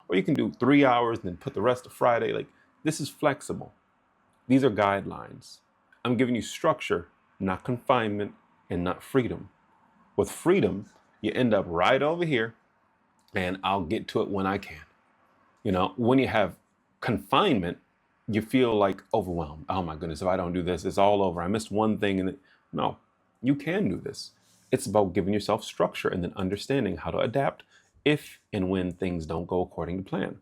Or you can do 3 hours and then put the rest of Friday. Like, this is flexible. These are guidelines. I'm giving you structure, not confinement and not freedom. With freedom, you end up right over here and I'll get to it when I can. You know, when you have confinement, you feel like overwhelmed. Oh my goodness, if I don't do this, it's all over. I missed one thing. No, you can do this. It's about giving yourself structure and then understanding how to adapt if and when things don't go according to plan.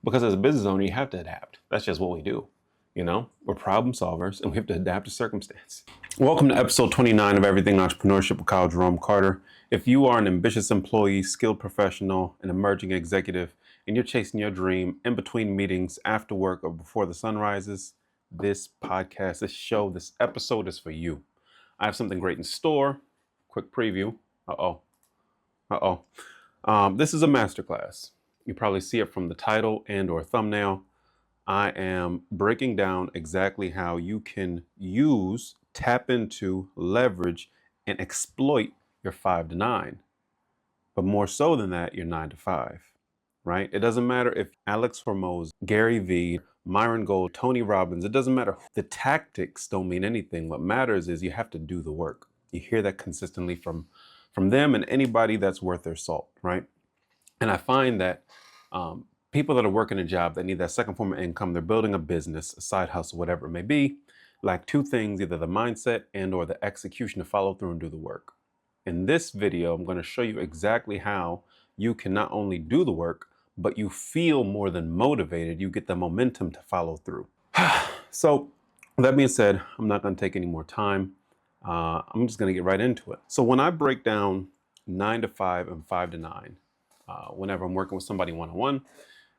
Because as a business owner, you have to adapt. That's just what we do. You know, we're problem solvers and we have to adapt to circumstance. Welcome to episode 29 of Everything Entrepreneurship with Kyle Jerome Carter. If you are an ambitious employee, skilled professional, an emerging executive, and you're chasing your dream in between meetings, after work, or before the sun rises, this podcast, this show, this episode is for you. I have something great in store. Quick preview. This is a masterclass. You probably see it from the title and or thumbnail. I am breaking down exactly how you can use, tap into, leverage, and exploit your 5 to 9. But more so than that, your 9 to 5, right? It doesn't matter if Alex Hormoz, Gary Vee, Myron Gold, Tony Robbins, it doesn't matter. The tactics don't mean anything. What matters is you have to do the work. You hear that consistently from them and anybody that's worth their salt, right? And I find that people that are working a job that need that second form of income, they're building a business, a side hustle, whatever it may be, like two things, either the mindset and or the execution to follow through and do the work. In this video, I'm going to show you exactly how you can not only do the work, but you feel more than motivated. You get the momentum to follow through. So that being said, I'm not going to take any more time. I'm just going to get right into it. So when I break down 9 to 5 and 5 to 9, whenever I'm working with somebody one-on-one,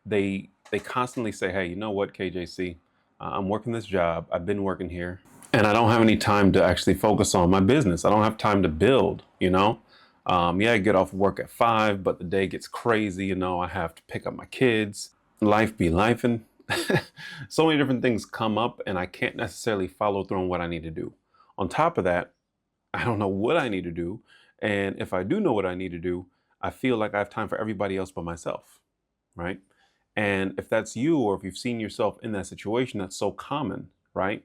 they constantly say, hey, you know what, KJC, I'm working this job. I've been working here and I don't have any time to actually focus on my business. I don't have time to build, you know? I get off work at 5, but the day gets crazy. You know, I have to pick up my kids. Life be lifing. So many different things come up and I can't necessarily follow through on what I need to do. On top of that, I don't know what I need to do. And if I do know what I need to do, I feel like I have time for everybody else but myself, right? And if that's you, or if you've seen yourself in that situation, that's so common, right?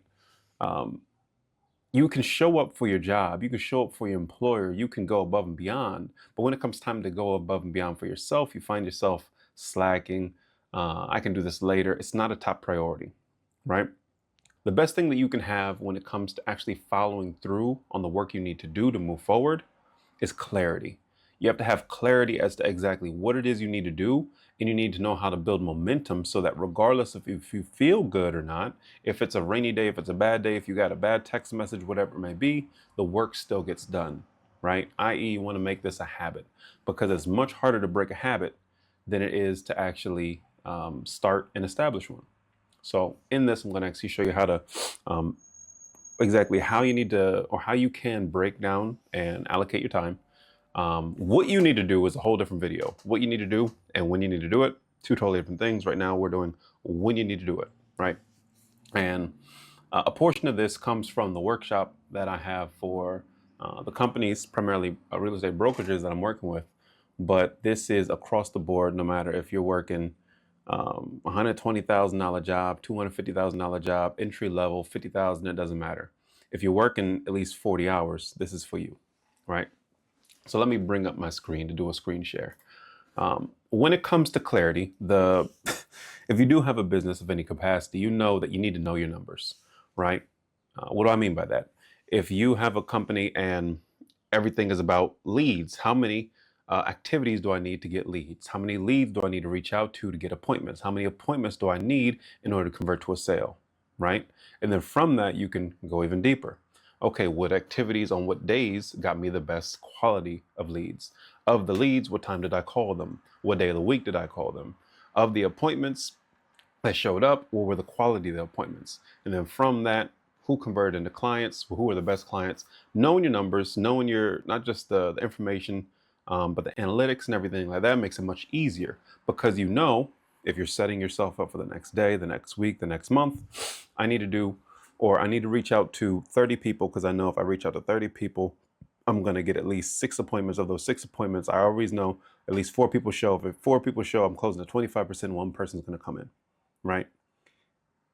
You can show up for your job, you can show up for your employer, you can go above and beyond. But when it comes time to go above and beyond for yourself, you find yourself slacking. I can do this later. It's not a top priority, right? The best thing that you can have when it comes to actually following through on the work you need to do to move forward is clarity. You have to have clarity as to exactly what it is you need to do, and you need to know how to build momentum so that regardless of if you feel good or not, if it's a rainy day, if it's a bad day, if you got a bad text message, whatever it may be, the work still gets done, right? I.e., you want to make this a habit, because it's much harder to break a habit than it is to actually start and establish one. So in this, I'm going to actually show you how to exactly how you need to, or how you can break down and allocate your time. What you need to do is a whole different video. What you need to do and when you need to do it, two totally different things. Right now we're doing when you need to do it, right? And a portion of this comes from the workshop that I have for the companies, primarily real estate brokerages that I'm working with. But this is across the board, no matter if you're working $120,000 job, $250,000 job, entry level, 50,000, it doesn't matter. If you're working at least 40 hours, this is for you, right? So let me bring up my screen to do a screen share. When it comes to clarity, if you do have a business of any capacity, you know that you need to know your numbers, right? What do I mean by that? If you have a company and everything is about leads, how many activities do I need to get leads? How many leads do I need to reach out to get appointments? How many appointments do I need in order to convert to a sale, right? And then from that, you can go even deeper. Okay, what activities on what days got me the best quality of leads? Of the leads, what time did I call them? What day of the week did I call them? Of the appointments that showed up, what were the quality of the appointments? And then from that, who converted into clients? Who were the best clients? Knowing your numbers, knowing your, not just the information, but the analytics and everything like that makes it much easier, because you know if you're setting yourself up for the next day, the next week, the next month, I need to reach out to 30 people, because I know if I reach out to 30 people, I'm going to get at least 6 appointments. Of those 6 appointments, I always know at least 4 people show. If 4 people show, I'm closing at 25%. One person's going to come in, right?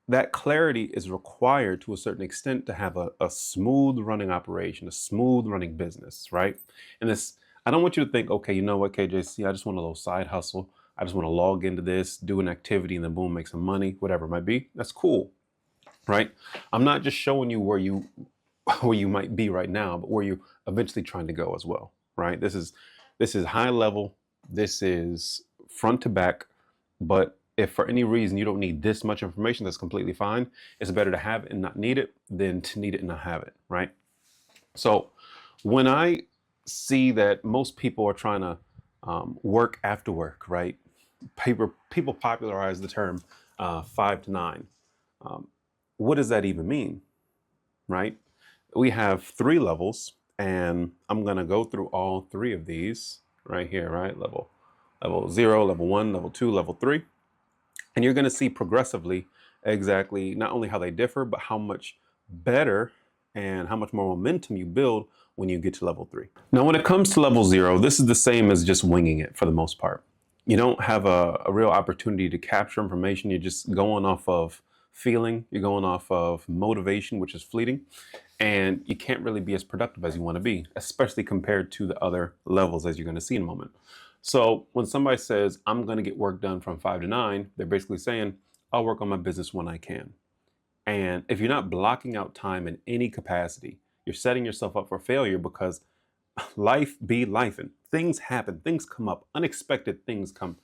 That clarity is required to a certain extent to have a smooth running operation, a smooth running business, right? And this, I don't want you to think, okay, you know what, KJC, I just want a little side hustle. I just want to log into this, do an activity, and then boom, make some money, whatever it might be. That's cool, right? I'm not just showing you where you might be right now, but where you're eventually trying to go as well, right? This is high level. This is front to back. But if for any reason you don't need this much information, that's completely fine. It's better to have it and not need it than to need it and not have it, right? So when I see that most people are trying to work after work, right? People popularize the term 5 to 9. What does that even mean, right? We have 3 levels, and I'm going to go through all 3 of these right here, right? Level 0, level 1, level 2, level 3. And you're going to see progressively exactly not only how they differ, but how much better and how much more momentum you build when you get to level 3. Now, when it comes to level 0, this is the same as just winging it for the most part. You don't have a real opportunity to capture information. You're just going off of feeling. You're going off of motivation, which is fleeting. And you can't really be as productive as you want to be, especially compared to the other levels, as you're going to see in a moment. So when somebody says, I'm going to get work done from 5 to 9, they're basically saying, I'll work on my business when I can. And if you're not blocking out time in any capacity, you're setting yourself up for failure, because life be lifing. Things happen, things come up, unexpected things come,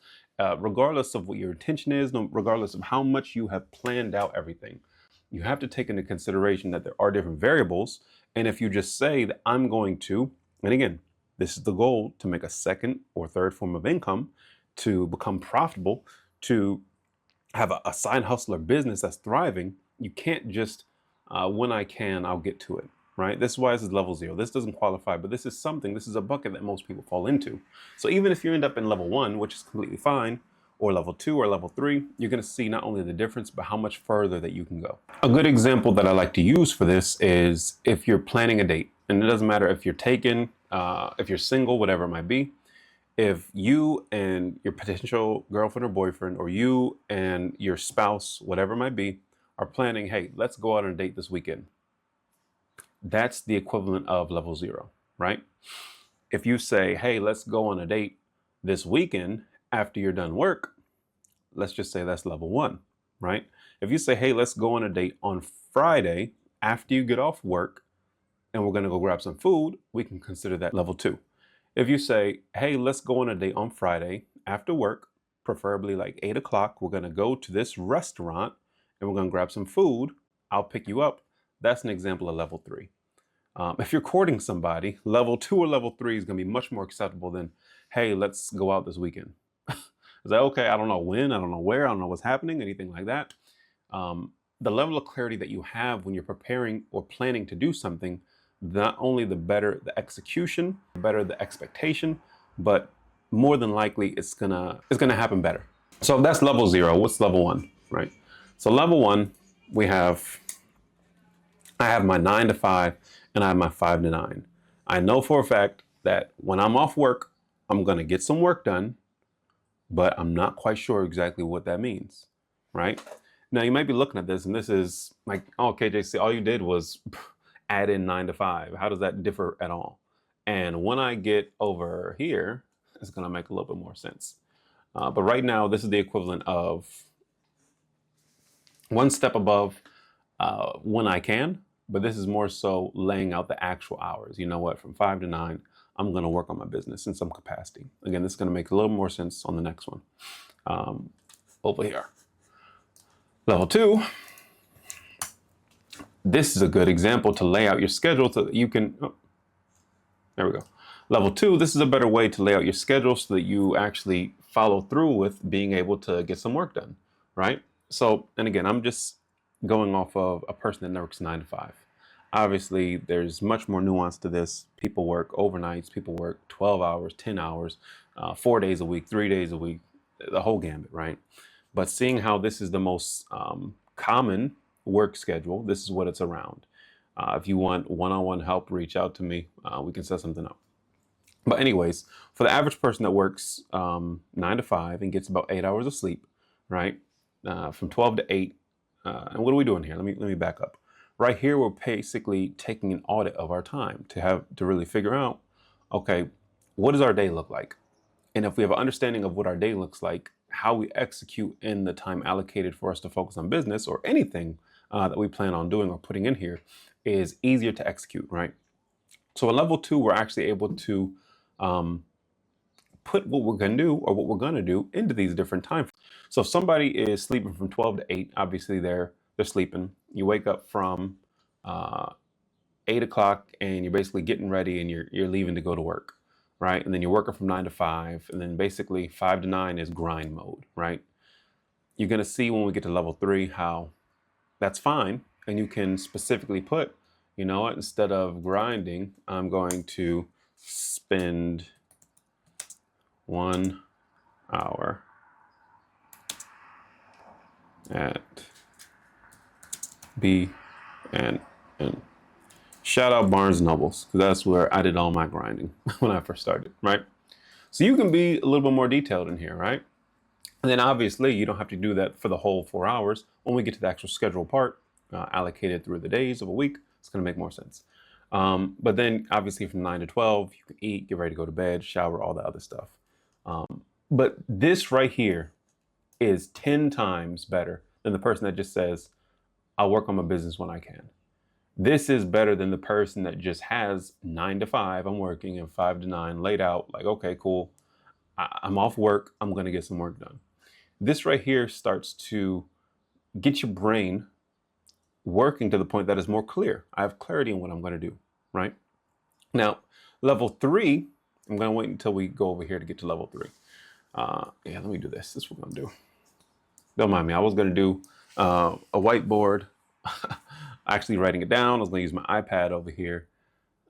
regardless of what your intention is, regardless of how much you have planned out everything. You have to take into consideration that there are different variables. And if you just say that I'm going to, and again, this is the goal, to make a second or third form of income, to become profitable, to have a side hustle or business that's thriving, you can't just, when I can, I'll get to it, right? This is why this is level 0. This doesn't qualify, but this is a bucket that most people fall into. So even if you end up in level 1, which is completely fine, or level 2 or level 3, you're going to see not only the difference, but how much further that you can go. A good example that I like to use for this is if you're planning a date, and it doesn't matter if you're taken, if you're single, whatever it might be. If you and your potential girlfriend or boyfriend, or you and your spouse, whatever it might be, are planning, hey, let's go out on a date this weekend. That's the equivalent of level 0, right? If you say, hey, let's go on a date this weekend after you're done work, let's just say that's level 1, right? If you say, hey, let's go on a date on Friday after you get off work and we're going to go grab some food, we can consider that level 2. If you say, hey, let's go on a date on Friday after work, preferably like 8 o'clock, we're going to go to this restaurant and we're going to grab some food, I'll pick you up. That's an example of level 3. If you're courting somebody, level 2 or level 3 is going to be much more acceptable than, hey, let's go out this weekend. Is that okay? I don't know when, I don't know where, I don't know what's happening, anything like that. The level of clarity that you have when you're preparing or planning to do something, not only the better the execution, the better the expectation, but more than likely it's gonna happen better. So that's level 0. What's level 1, right? So level 1, I have my 9 to 5 and I have my 5 to 9. I know for a fact that when I'm off work, I'm gonna get some work done, but I'm not quite sure exactly what that means, right? Now you might be looking at this and this is like, oh, KJC, all you did was add in 9 to 5. How does that differ at all? And when I get over here, it's gonna make a little bit more sense. But right now, this is the equivalent of one step above when I can, but this is more so laying out the actual hours. You know what, from 5 to 9, I'm gonna work on my business in some capacity. Again, this is gonna make a little more sense on the next one. Over here. Level 2, this is a good example to lay out your schedule so that you can, oh, there we go. Level 2, this is a better way to lay out your schedule so that you actually follow through with being able to get some work done, right? So, and again, I'm just going off of a person that works 9 to 5. Obviously, there's much more nuance to this. People work overnights, people work 12 hours, 10 hours, 4 days a week, 3 days a week, the whole gambit, right? But seeing how this is the most common work schedule, this is what it's around. If you want one-on-one help, reach out to me. We can set something up. But anyways, for the average person that works 9 to 5 and gets about 8 hours of sleep, right? From 12 to 8. And what are we doing here? Let me back up. Right here, we're basically taking an audit of our time to really figure out, okay, what does our day look like? And if we have an understanding of what our day looks like, how we execute in the time allocated for us to focus on business or anything that we plan on doing or putting in here is easier to execute, right? So at level 2, we're actually able to put what we're going to do or what we're going to do into these different time frames. So if somebody is sleeping from 12 to 8, obviously they're sleeping. You wake up from 8 o'clock and you're basically getting ready and you're leaving to go to work, right? And then you're working from 9 to 5, and then basically 5 to 9 is grind mode, right? You're going to see when we get to level 3 how that's fine, and you can specifically put, you know what, instead of grinding, I'm going to spend 1 hour at B and N. Shout out Barnes and Nobles, because that's where I did all my grinding when I first started, right? So you can be a little bit more detailed in here, right? And then obviously you don't have to do that for the whole 4 hours. When we get to the actual schedule part, allocated through the days of a week, it's going to make more sense. But then obviously from 9 to 12, you can eat, get ready to go to bed, shower, all the other stuff. But this right here is 10 times better than the person that just says, I'll work on my business when I can. This is better than the person that just has 9 to 5, I'm working, and 5 to 9 laid out, like, okay, cool. I'm off work, I'm going to get some work done. This right here starts to get your brain working to the point that is more clear. I have clarity on what I'm going to do, right? Now, level 3, I'm going to wait until we go over here to get to level 3. Yeah, let me do this. This is what we're going to do. Don't mind me. I was going to do a whiteboard, actually writing it down. I was going to use my iPad over here.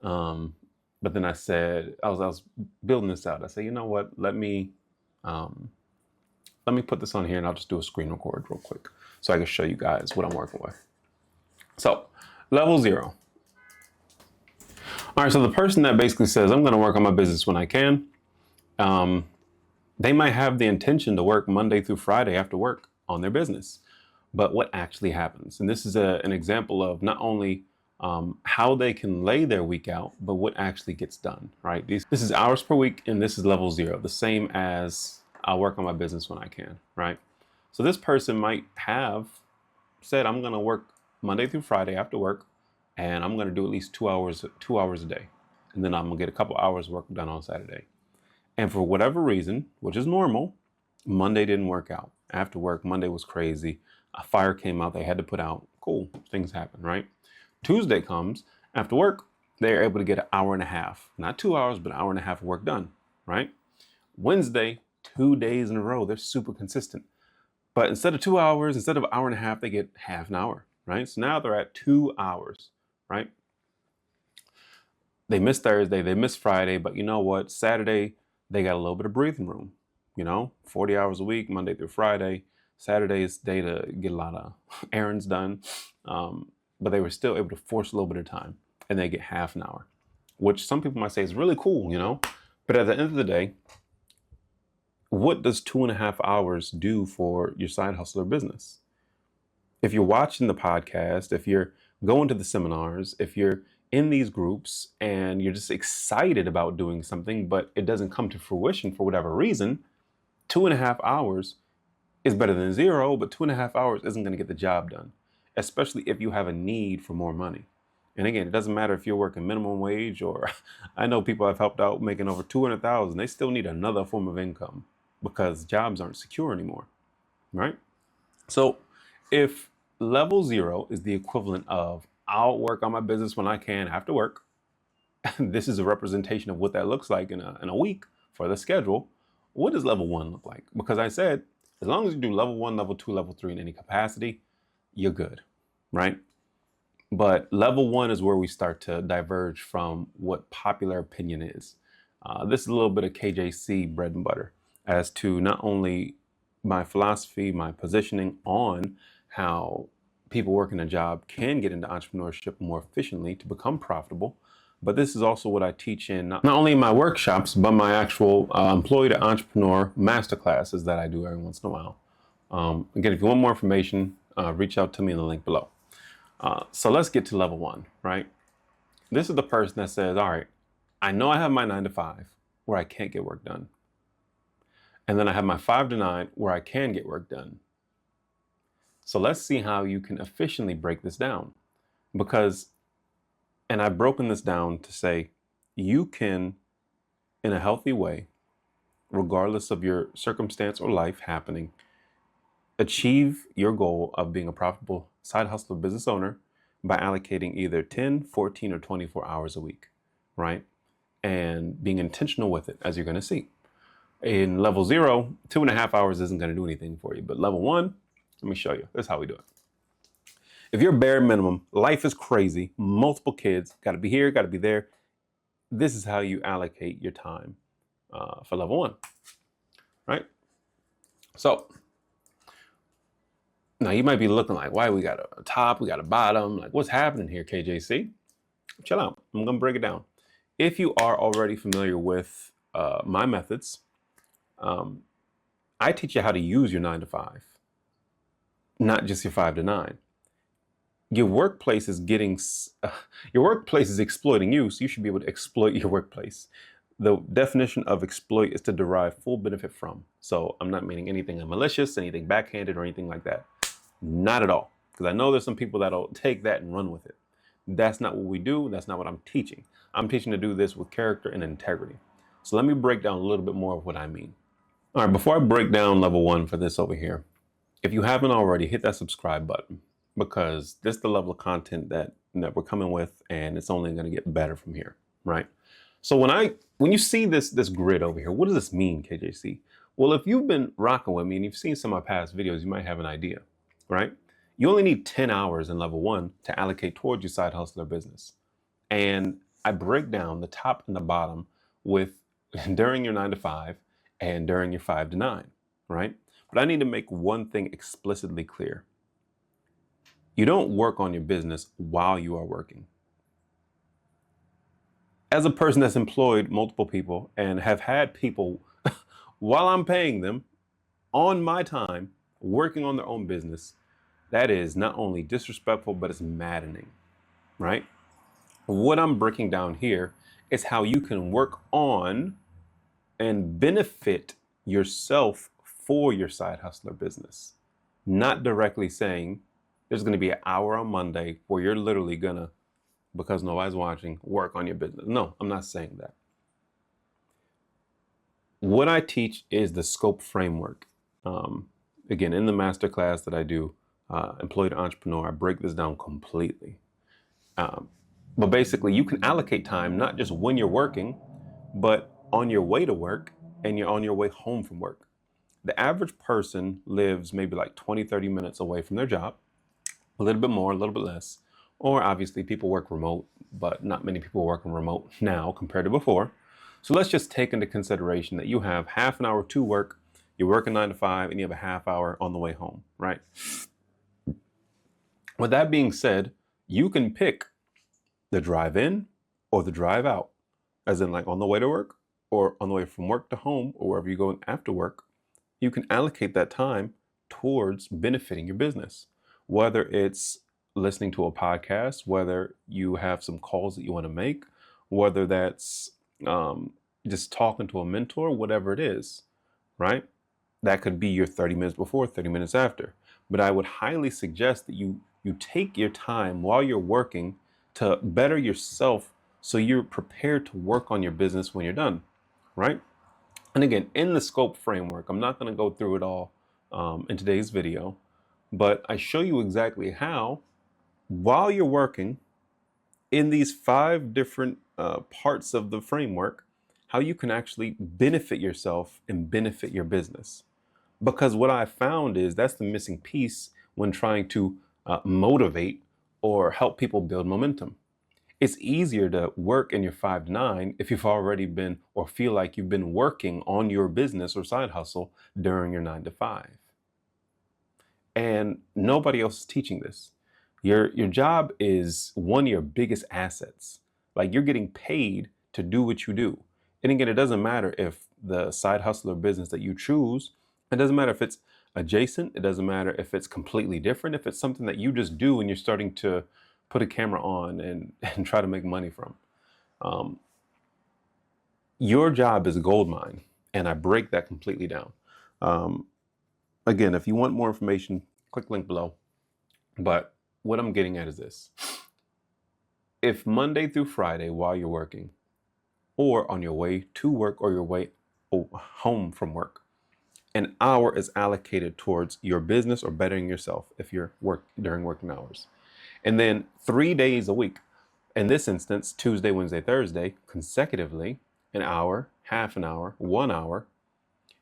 But then I said, I was building this out. I said, you know what? Let me put this on here and I'll just do a screen record real quick so I can show you guys what I'm working with. So level 0. All right, so the person that basically says, I'm going to work on my business when I can, they might have the intention to work Monday through Friday after work on their business. But what actually happens? And this is an example of not only how they can lay their week out, but what actually gets done, right? This is hours per week, and this is level 0, the same as I'll work on my business when I can, right? So this person might have said, I'm going to work Monday through Friday after work, and I'm going to do at least 2 hours a day. And then I'm going to get a couple hours work done on Saturday. And for whatever reason, which is normal, Monday didn't work out. After work, Monday was crazy. A fire came out they had to put out. Cool, things happen, right? Tuesday comes, after work, they're able to get an hour and a half. Not 2 hours, but an hour and a half of work done, right? Wednesday, 2 days in a row, they're super consistent. But instead of 2 hours, instead of an hour and a half, they get half an hour, right? So now they're at 2 hours, right? They missed Thursday, they missed Friday, but you know what? Saturday, they got a little bit of breathing room, 40 hours a week, Monday through Friday. Saturday's day to get a lot of errands done. But they were still able to force a little bit of time, and they get half an hour, which some people might say is really cool, But at the end of the day, what does 2.5 hours do for your side hustle or business? If you're watching the podcast, if you're going to the seminars, if you're in these groups and you're just excited about doing something, but it doesn't come to fruition for whatever reason, 2.5 hours is better than 0, but 2.5 hours isn't going to get the job done, especially if you have a need for more money. And again, it doesn't matter if you're working minimum wage, or I know people I've helped out making over 200,000. They still need another form of income because jobs aren't secure anymore, right? So if level 0 is the equivalent of I'll work on my business when I can after work, this is a representation of what that looks like in a week for the schedule. What does level 1 look like? Because I said, as long as you do level 1, level 2, level 3 in any capacity, you're good, right? But level 1 is where we start to diverge from what popular opinion is. This is a little bit of KJC bread and butter as to not only my philosophy, my positioning on how people working a job can get into entrepreneurship more efficiently to become profitable. But this is also what I teach in not only in my workshops, but my actual employee to entrepreneur masterclasses that I do every once in a while. Again, if you want more information, reach out to me in the link below. So let's get to level one, right? This is the person that says, all right, I know I have my 9 to 5 where I can't get work done. And then I have my 5 to 9 where I can get work done. So let's see how you can efficiently break this down. And I've broken this down to say you can, in a healthy way, regardless of your circumstance or life happening, achieve your goal of being a profitable side hustler business owner by allocating either 10, 14, or 24 hours a week, right? And being intentional with it, as you're going to see. In level 0, 2.5 hours isn't going to do anything for you. But level 1, let me show you. This is how we do it. If you're bare minimum, life is crazy, multiple kids, got to be here, got to be there. This is how you allocate your time for level 1, right? So now you might be looking like, why we got a top, we got a bottom, like what's happening here, KJC? Chill out. I'm going to break it down. If you are already familiar with my methods, I teach you how to use your 9 to 5, not just your 5 to 9. Your workplace is exploiting you, so you should be able to exploit your workplace. The definition of exploit is to derive full benefit from. So I'm not meaning anything malicious, anything backhanded, or anything like that. Not at all. Because I know there's some people that'll take that and run with it. That's not what we do. That's not what I'm teaching. I'm teaching to do this with character and integrity. So let me break down a little bit more of what I mean. All right, before I break down level 1 for this over here, if you haven't already, hit that subscribe button, because this is the level of content that we're coming with, and it's only going to get better from here, right? So when you see this grid over here, what does this mean, KJC? Well, if you've been rocking with me and you've seen some of my past videos, you might have an idea, right? You only need 10 hours in level 1 to allocate towards your side hustler business. And I break down the top and the bottom with during your 9 to 5 and during your 5 to 9, right? But I need to make one thing explicitly clear. You don't work on your business while you are working. As a person that's employed multiple people and have had people while I'm paying them on my time working on their own business, that is not only disrespectful, but it's maddening, right? What I'm breaking down here is how you can work on and benefit yourself for your side hustler business. Not directly saying there's going to be an hour on Monday where you're literally going to, because nobody's watching, work on your business. No, I'm not saying that. What I teach is the scope framework. Again, in the masterclass that I do, Employee to Entrepreneur, I break this down completely. But basically, you can allocate time not just when you're working, but on your way to work and you're on your way home from work. The average person lives maybe like 20, 30 minutes away from their job, a little bit more, a little bit less. Or obviously people work remote, but not many people working remote now compared to before. So let's just take into consideration that you have half an hour to work, you're working 9 to 5, and you have a half hour on the way home, right? With that being said, you can pick the drive in or the drive out, as in like on the way to work or on the way from work to home or wherever you're going after work. You can allocate that time towards benefiting your business, whether it's listening to a podcast, whether you have some calls that you want to make, whether that's just talking to a mentor, whatever it is, right? That could be your 30 minutes before, 30 minutes after. But I would highly suggest that you take your time while you're working to better yourself so you're prepared to work on your business when you're done, right? And again, in the scope framework, I'm not going to go through it all in today's video, but I show you exactly how, while you're working in these 5 different parts of the framework, how you can actually benefit yourself and benefit your business. Because what I found is that's the missing piece when trying to motivate or help people build momentum. It's easier to work in your 5 to 9 if you've already been or feel like you've been working on your business or side hustle during your 9 to 5. And nobody else is teaching this. Your job is one of your biggest assets. Like you're getting paid to do what you do. And again, it doesn't matter if the side hustle or business that you choose, it doesn't matter if it's adjacent, it doesn't matter if it's completely different, if it's something that you just do and you're starting to put a camera on and, and try to make money from. Um, your job is a gold mine, and I break that completely down. Um, Again, if you want more information, click link below. But what I'm getting at is this. If Monday through Friday while you're working, or on your way to work or your way home from work, an hour is allocated towards your business or bettering yourself if you're during working hours. And then 3 days a week, in this instance, Tuesday, Wednesday, Thursday, consecutively, an hour, half an hour, 1 hour,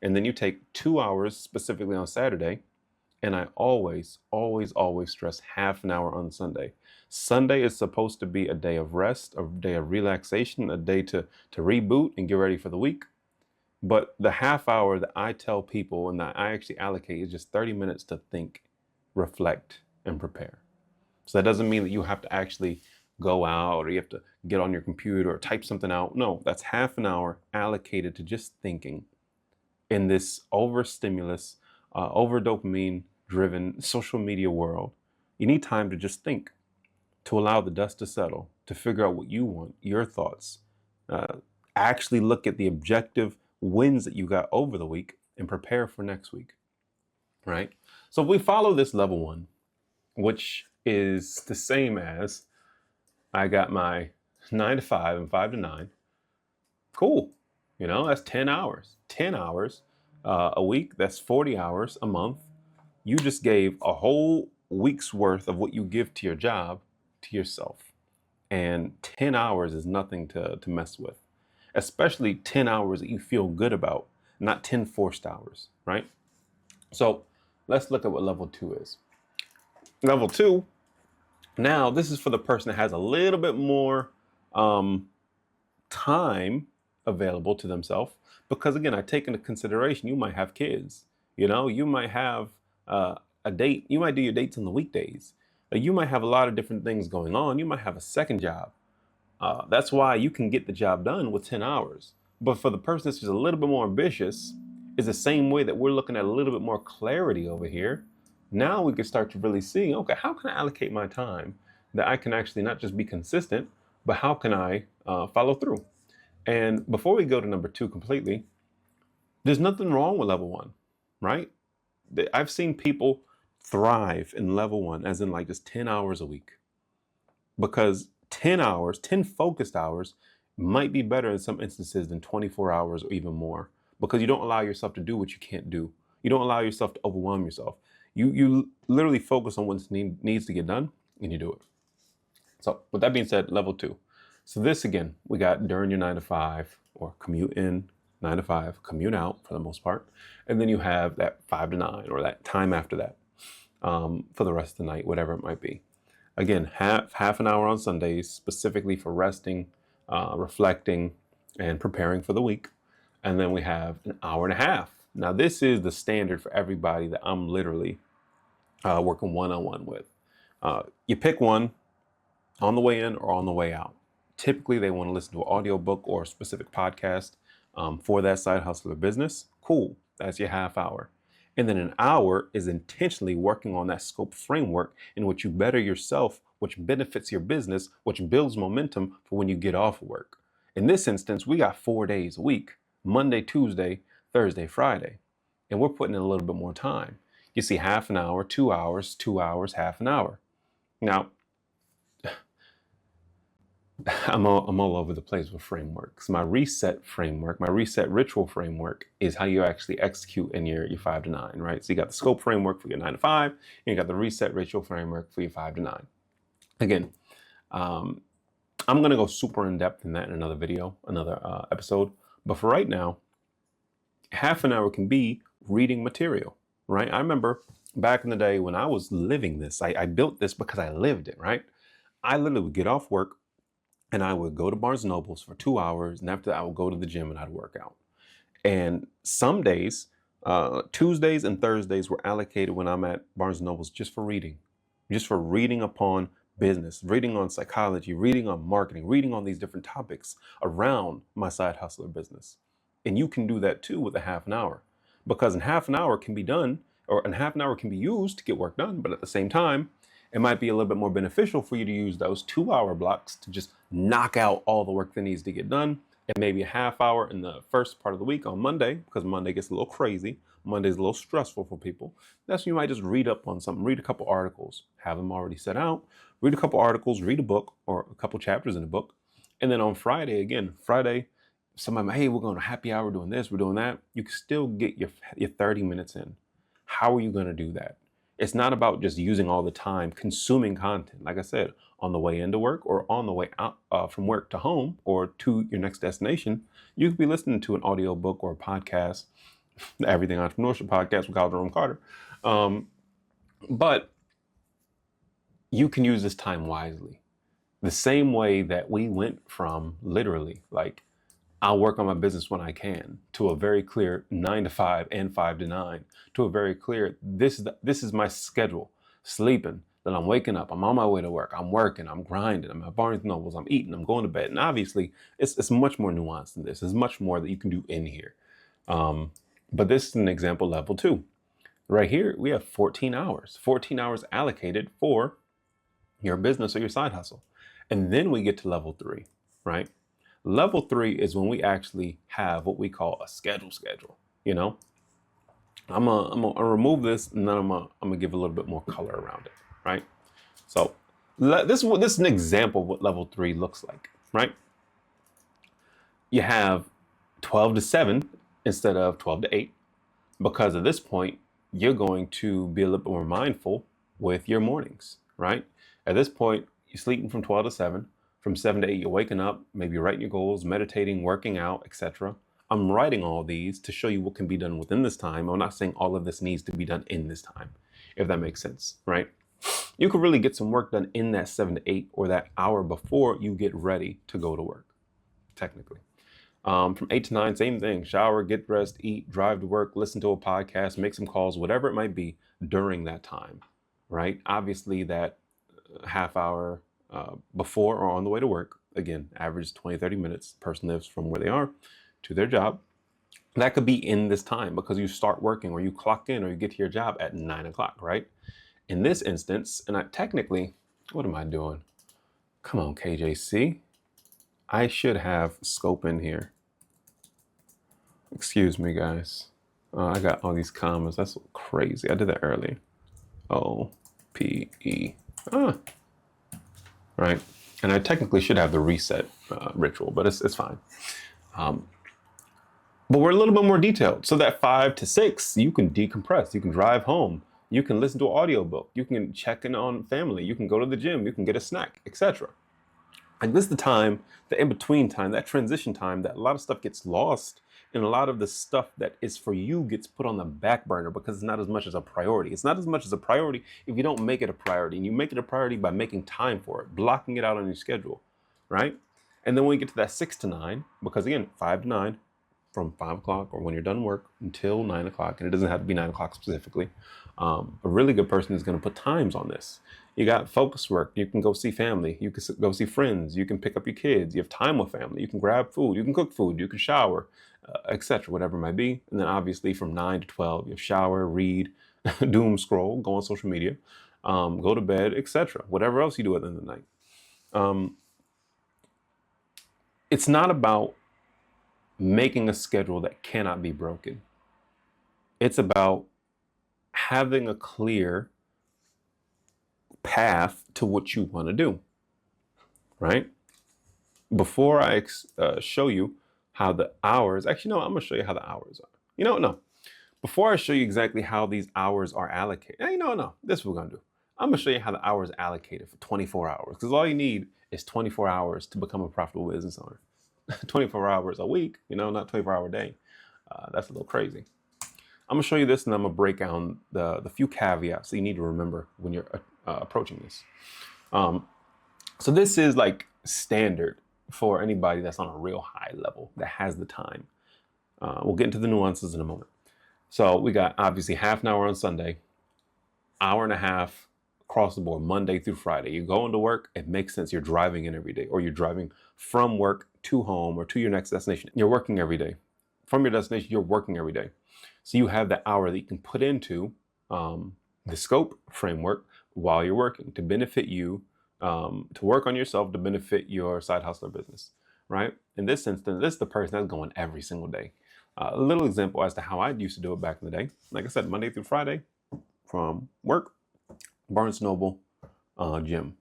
and then you take 2 hours specifically on Saturday. And I always, always, always stress half an hour on Sunday. Sunday is supposed to be a day of rest, a day of relaxation, a day to reboot and get ready for the week. But the half hour that I tell people and that I actually allocate is just 30 minutes to think, reflect, and prepare. So that doesn't mean that you have to actually go out or you have to get on your computer or type something out. No, that's half an hour allocated to just thinking in this overstimulus, over dopamine driven social media world. You need time to just think, to allow the dust to settle, to figure out what you want, your thoughts, actually look at the objective wins that you got over the week and prepare for next week, right? So if we follow this level one, which is the same as I got my 9 to 5 and 5 to 9, cool. You know, that's 10 hours, 10 hours a week. That's 40 hours a month. You just gave a whole week's worth of what you give to your job to yourself. And 10 hours is nothing to mess with, especially 10 hours that you feel good about, not 10 forced hours, right? So let's look at what level two is. Level two, now this is for the person that has a little bit more time available to themselves, because again, I take into consideration you might have kids, you might have a date, you might do your dates on the weekdays, you might have a lot of different things going on, you might have a second job. That's why you can get the job done with 10 hours. But for the person that's just a little bit more ambitious, is the same way that we're looking at a little bit more clarity over here. Now we can start to really see, okay, how can I allocate my time that I can actually not just be consistent, but how can I follow through? And before we go to number two completely, there's nothing wrong with level one, right? I've seen people thrive in level one, as in like just 10 hours a week, because 10 hours, 10 focused hours might be better in some instances than 24 hours or even more, because you don't allow yourself to do what you can't do. You don't allow yourself to overwhelm yourself. You literally focus on what needs to get done and you do it. So with that being said, level two. So this again, we got during your 9 to 5 or commute in, 9 to 5, commute out for the most part. And then you have that 5 to 9 or that time after that for the rest of the night, whatever it might be. Again, half an hour on Sundays, specifically for resting, reflecting, and preparing for the week. And then we have an hour and a half. Now, this is the standard for everybody that I'm literally working one-on-one with. You pick one on the way in or on the way out. Typically, they want to listen to an audiobook or a specific podcast for that side hustle or business. Cool, that's your half hour. And then an hour is intentionally working on that scope framework in which you better yourself, which benefits your business, which builds momentum for when you get off of work. In this instance, we got 4 days a week, Monday, Tuesday, Thursday, Friday, and we're putting in a little bit more time. You see half an hour, 2 hours, 2 hours, half an hour. Now, I'm all over the place with frameworks. My reset framework, my reset ritual framework is how you actually execute in your 5 to 9, right? So you got the scope framework for your 9 to 5, and you got the reset ritual framework for your 5 to 9. Again, I'm going to go super in depth in that in another video, another episode. But for right now, half an hour can be reading material, right? I remember back in the day when I was living this, I built this because I lived it, right? I literally would get off work and I would go to Barnes & Noble's for 2 hours. And after that, I would go to the gym and I'd work out. And some days, Tuesdays and Thursdays were allocated when I'm at Barnes & Noble's just for reading. just for reading upon business, reading on psychology, reading on marketing, reading on these different topics around my side hustler business. And you can do that too with a half an hour, because in half an hour can be done, or in half an hour can be used to get work done. But at the same time, it might be a little bit more beneficial for you to use those 2 hour blocks to just knock out all the work that needs to get done, and maybe a half hour in the first part of the week on Monday, because Monday gets a little crazy. Monday's a little stressful for people. That's when you might just read up on something, read a couple articles, have them already set out, read a couple articles, read a book or a couple chapters in a book. And then on Friday, somebody might, hey, we're going to happy hour doing this, we're doing that. You can still get your 30 minutes in. How are you going to do that? It's not about just using all the time consuming content. Like I said, on the way into work or on the way out from work to home or to your next destination, you could be listening to an audio book or a podcast, the Everything Entrepreneurship podcast with Kyle Jerome Carter. But you can use this time wisely. The same way that we went from literally like, I'll work on my business when I can, to a very clear 9 to 5 and 5 to 9, to a very clear, this is my schedule. Sleeping, then I'm waking up, I'm on my way to work, I'm working, I'm grinding, I'm at Barnes & Nobles, I'm eating, I'm going to bed. And obviously, it's much more nuanced than this. There's much more that you can do in here. But this is an example level 2. Right here, we have 14 hours allocated for your business or your side hustle. And then we get to level 3, right? Level 3 is when we actually have what we call a schedule. You know, I'm gonna remove this, and then I'm gonna give a little bit more color around it, right? So this is an example of what level 3 looks like, right? You have 12 to 7 instead of 12 to 8, because at this point you're going to be a little bit more mindful with your mornings, right? At this point, you're sleeping from 12 to 7. From 7 to 8, you're waking up, maybe writing your goals, meditating, working out, etc. I'm writing all these to show you what can be done within this time. I'm not saying all of this needs to be done in this time, if that makes sense, right? You could really get some work done in that 7 to 8 or that hour before you get ready to go to work, technically. From 8 to 9, same thing. Shower, get dressed, eat, drive to work, listen to a podcast, make some calls, whatever it might be during that time, right? Obviously, that half hour before or on the way to work, again, average 20, 30 minutes, person lives from where they are to their job. That could be in this time because you start working or you clock in or you get to your job at 9 o'clock, right? In this instance, and technically, what am I doing? Come on, KJC. I should have scope in here. Excuse me, guys. I got all these commas. That's crazy. I did that earlier. OPE. Right? And I technically should have the reset ritual, but it's fine. But we're a little bit more detailed. So that 5 to 6, you can decompress. You can drive home. You can listen to an audiobook. You can check in on family. You can go to the gym. You can get a snack, etc. And this is the time, the in-between time, that transition time, that a lot of stuff gets lost, and a lot of the stuff that is for you gets put on the back burner because it's not as much as a priority. It's not as much as a priority if you don't make it a priority. And you make it a priority by making time for it, blocking it out on your schedule, right? And then when you get to that 6 to 9, because again, 5 to 9, from 5 o'clock or when you're done work until 9 o'clock, and it doesn't have to be 9 o'clock specifically. A really good person is going to put times on this. You got focus work. You can go see family. You can go see friends. You can pick up your kids. You have time with family. You can grab food. You can cook food. You can shower, etc. Whatever it might be. And then obviously from 9 to 12, you have shower, read, doom scroll, go on social media, go to bed, etc. Whatever else you do at the end of the night. It's not about making a schedule that cannot be broken. It's about having a clear path to what you want to do, right? Before I show you how the hours, actually, no, I'm going to show you how the hours are. No. Before I show you exactly how these hours are allocated, this is what we're going to do. I'm going to show you how the hours are allocated for 24 hours, because all you need is 24 hours to become a profitable business owner. 24 hours a week, not 24-hour day. That's a little crazy. I'm going to show you this, and I'm going to break down the few caveats that you need to remember when you're approaching this. So this is like standard for anybody that's on a real high level that has the time. We'll get into the nuances in a moment. So we got obviously half an hour on Sunday, hour and a half across the board, Monday through Friday. You're going to work, it makes sense. You're driving in every day, or you're driving from work to home or to your next destination. You're working every day. From your destination, you're working every day. So you have the hour that you can put into the scope framework while you're working to benefit you, to work on yourself, to benefit your side hustler business, right? In this instance, this is the person that's going every single day. A little example as to how I used to do it back in the day. Like I said, Monday through Friday, from work, Barnes Noble, gym.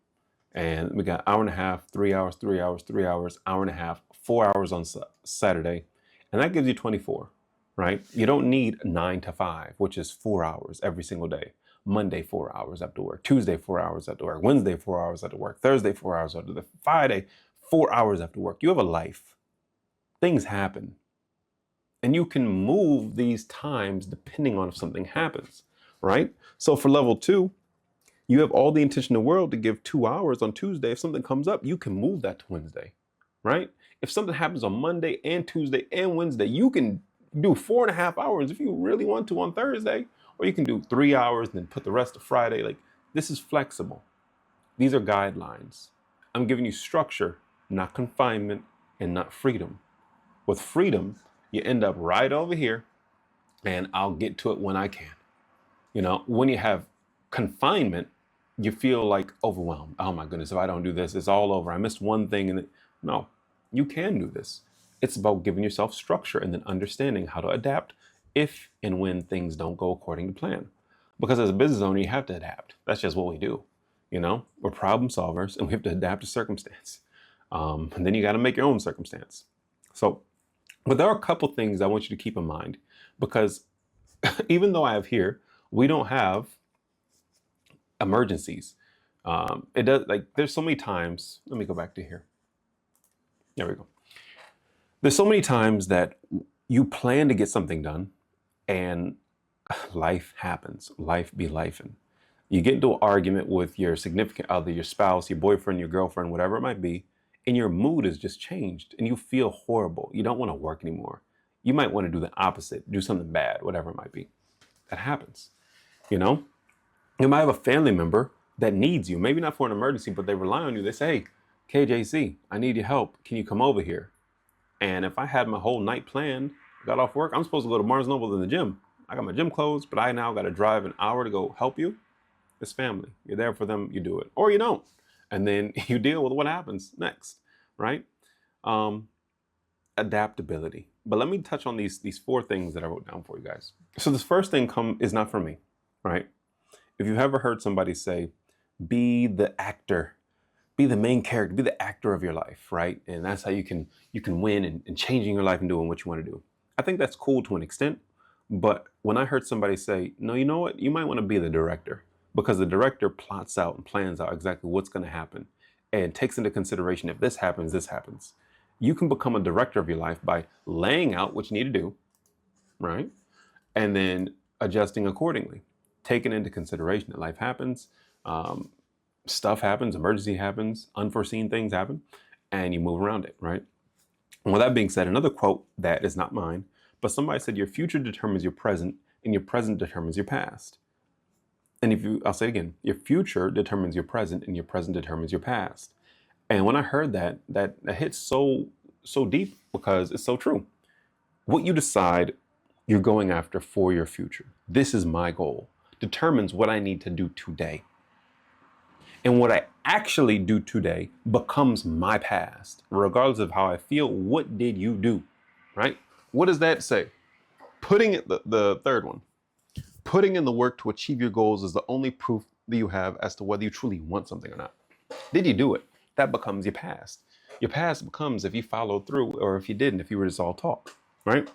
And we got hour and a half, 3 hours, 3 hours, 3 hours, hour and a half, 4 hours on Saturday. And that gives you 24, right? You don't need 9 to 5, which is 4 hours every single day. Monday, 4 hours after work. Tuesday, 4 hours after work. Wednesday, 4 hours after work. Thursday, 4 hours after work. Friday, 4 hours after work. You have a life. Things happen. And you can move these times depending on if something happens, right? So for level 2, you have all the intention in the world to give 2 hours on Tuesday. If something comes up, you can move that to Wednesday, right? If something happens on Monday and Tuesday and Wednesday, you can do 4.5 hours if you really want to on Thursday, or you can do 3 hours and then put the rest of Friday. Like, this is flexible. These are guidelines. I'm giving you structure, not confinement and not freedom. With freedom, you end up right over here, and I'll get to it when I can. You know, when you have confinement, you feel like overwhelmed. Oh my goodness, if I don't do this, it's all over. I missed one thing. And no, you can do this. It's about giving yourself structure and then understanding how to adapt if and when things don't go according to plan. Because as a business owner, you have to adapt. That's just what we do. You know, we're problem solvers and we have to adapt to circumstance. And then you got to make your own circumstance. So, but there are a couple things I want you to keep in mind, because even though I have here, we don't have emergencies. It does, like, there's so many times, let me go back to here. There we go. There's so many times that you plan to get something done and life happens. Life be lifing. You get into an argument with your significant other, your spouse, your boyfriend, your girlfriend, whatever it might be, and your mood has just changed and you feel horrible. You don't want to work anymore. You might want to do the opposite, do something bad, whatever it might be. That happens, you know? You might have a family member that needs you, maybe not for an emergency, but they rely on you. They say, hey, KJC, I need your help. Can you come over here? And if I had my whole night planned, got off work, I'm supposed to go to Barnes Noble in the gym. I got my gym clothes, but I now got to drive an hour to go help you. It's family. You're there for them, you do it. Or you don't. And then you deal with what happens next, right? Adaptability. But let me touch on these 4 things that I wrote down for you guys. So this first thing is not for me, right? If you've ever heard somebody say, be the actor, be the main character, be the actor of your life, right? And that's how you can win and changing your life and doing what you want to do. I think that's cool to an extent. But when I heard somebody say, no, you know what? You might want to be the director, because the director plots out and plans out exactly what's going to happen and takes into consideration, if this happens, this happens. You can become a director of your life by laying out what you need to do, right? And then adjusting accordingly, taking into consideration that life happens, stuff happens, emergency happens, unforeseen things happen, and you move around it, right? And with that being said, another quote that is not mine, but somebody said, your future determines your present and your present determines your past. And I'll say it again, your future determines your present and your present determines your past. And when I heard that hit so deep, because it's so true. What you decide you're going after for your future, this is my goal, determines what I need to do today. And what I actually do today becomes my past, regardless of how I feel. What did you do, right? What does that say? Putting it, the third one, putting in the work to achieve your goals is the only proof that you have as to whether you truly want something or not. Did you do it? That becomes your past. Your past becomes if you followed through or if you didn't, if you were just all talk, right?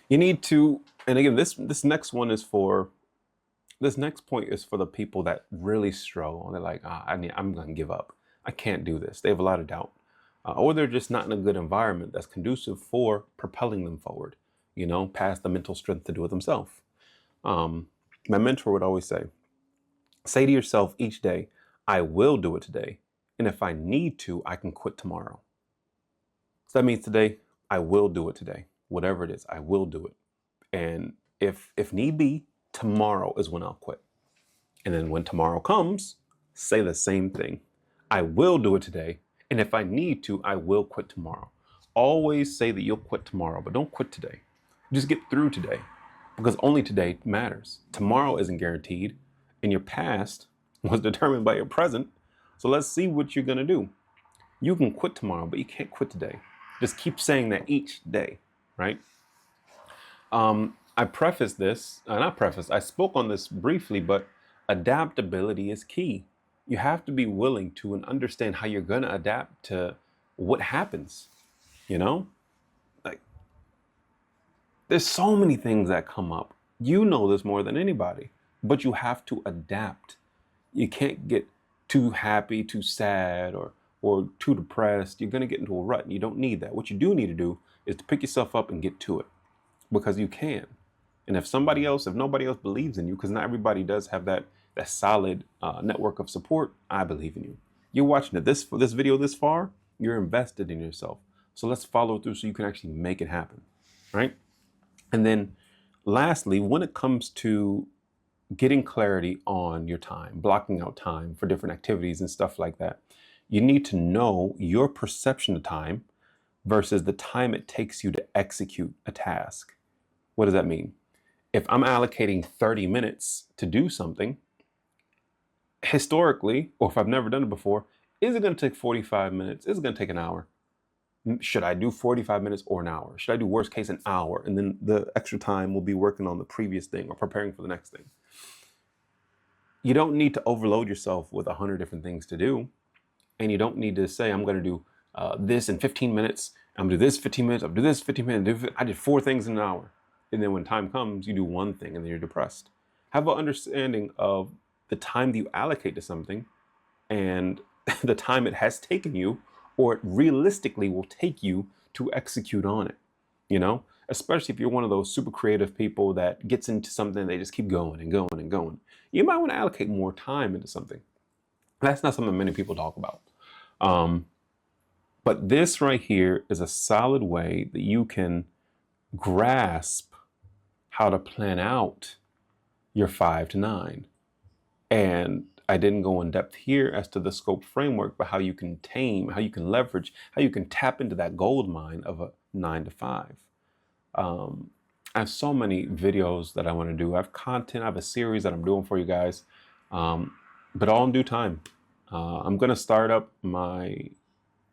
You need to, and again, this next point is for the people that really struggle. They're like, I'm going to give up. I can't do this. They have a lot of doubt. Or they're just not in a good environment that's conducive for propelling them forward, past the mental strength to do it themselves. My mentor would always say to yourself each day, I will do it today. And if I need to, I can quit tomorrow. So that means today, I will do it today. Whatever it is, I will do it. And if need be, tomorrow is when I'll quit. And then when tomorrow comes, say the same thing. I will do it today. And if I need to, I will quit tomorrow. Always say that you'll quit tomorrow, but don't quit today. Just get through today, because only today matters. Tomorrow isn't guaranteed, and your past was determined by your present. So let's see what you're gonna do. You can quit tomorrow, but you can't quit today. Just keep saying that each day, right? I prefaced this, I spoke on this briefly, but adaptability is key. You have to be willing to and understand how you're gonna adapt to what happens, you know? Like, there's so many things that come up. You know this more than anybody, but you have to adapt. You can't get too happy, too sad, or too depressed. You're gonna get into a rut, and you don't need that. What you do need to do is to pick yourself up and get to it, because you can. And if nobody else believes in you, because not everybody does have that solid network of support, I believe in you. You're watching this video this far, you're invested in yourself. So let's follow through so you can actually make it happen, right? And then lastly, when it comes to getting clarity on your time, blocking out time for different activities and stuff like that, you need to know your perception of time versus the time it takes you to execute a task. What does that mean? If I'm allocating 30 minutes to do something, historically, or if I've never done it before, is it going to take 45 minutes? Is it going to take an hour? Should I do 45 minutes or an hour? Should I do worst case an hour? And then the extra time will be working on the previous thing or preparing for the next thing. You don't need to overload yourself with 100 different things to do. And you don't need to say, I'm going to do this in 15 minutes. I'm going to do this 15 minutes. I'll do this 15 minutes. I did 4 things in an hour. And then when time comes, you do one thing and then you're depressed. Have an understanding of the time that you allocate to something and the time it has taken you, or it realistically will take you to execute on it, you know? Especially if you're one of those super creative people that gets into something, they just keep going and going and going. You might want to allocate more time into something. That's not something many people talk about. But this right here is a solid way that you can grasp how to plan out your 5 to 9. And I didn't go in depth here as to the scope framework, but how you can tame, how you can leverage, how you can tap into that gold mine of a 9 to 5. I have so many videos that I want to do. I have content, I have a series that I'm doing for you guys, but all in due time. I'm going to start up my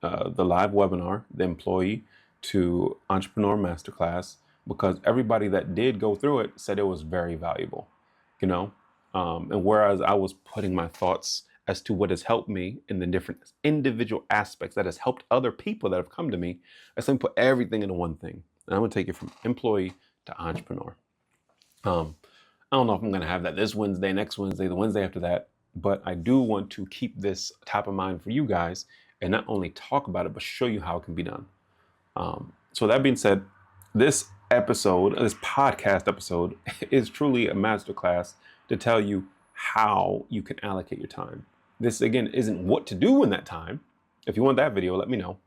the live webinar, the Employee to Entrepreneur Masterclass, because everybody that did go through it said it was very valuable, you know? And whereas I was putting my thoughts as to what has helped me in the different individual aspects that has helped other people that have come to me, I said put everything into one thing. And I'm going to take it from employee to entrepreneur. I don't know if I'm going to have that this Wednesday, next Wednesday, the Wednesday after that, but I do want to keep this top of mind for you guys and not only talk about it, but show you how it can be done. So that being said, this podcast episode is truly a masterclass to tell you how you can allocate your time. This, again, isn't what to do in that time. If you want that video, let me know.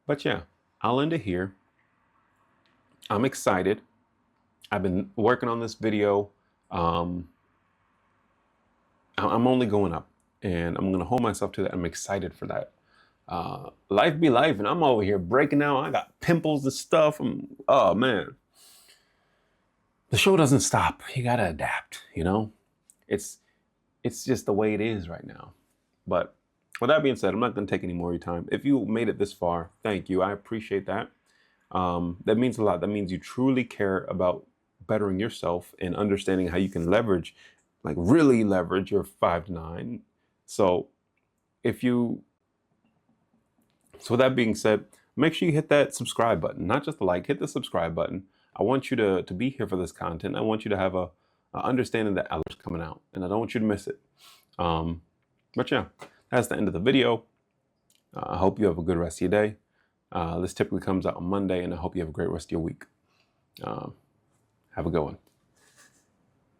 But yeah, I'll end it here. I'm excited. I've been working on this video. I'm only going up, and I'm going to hold myself to that. I'm excited for that. Life be life, and I'm over here breaking down. I got pimples and stuff. Oh man. The show doesn't stop. You gotta adapt, you know? It's just the way it is right now. But with that being said, I'm not gonna take any more of your time. If you made it this far, thank you. I appreciate that. That means a lot. That means you truly care about bettering yourself and understanding how you can leverage, like really leverage your 5 to 9. So with that being said, make sure you hit that subscribe button, not just the like, hit the subscribe button. I want you to be here for this content. I want you to have a understanding that alert's coming out, and I don't want you to miss it. But yeah, that's the end of the video. I hope you have a good rest of your day. This typically comes out on Monday, and I hope you have a great rest of your week. Have a good one.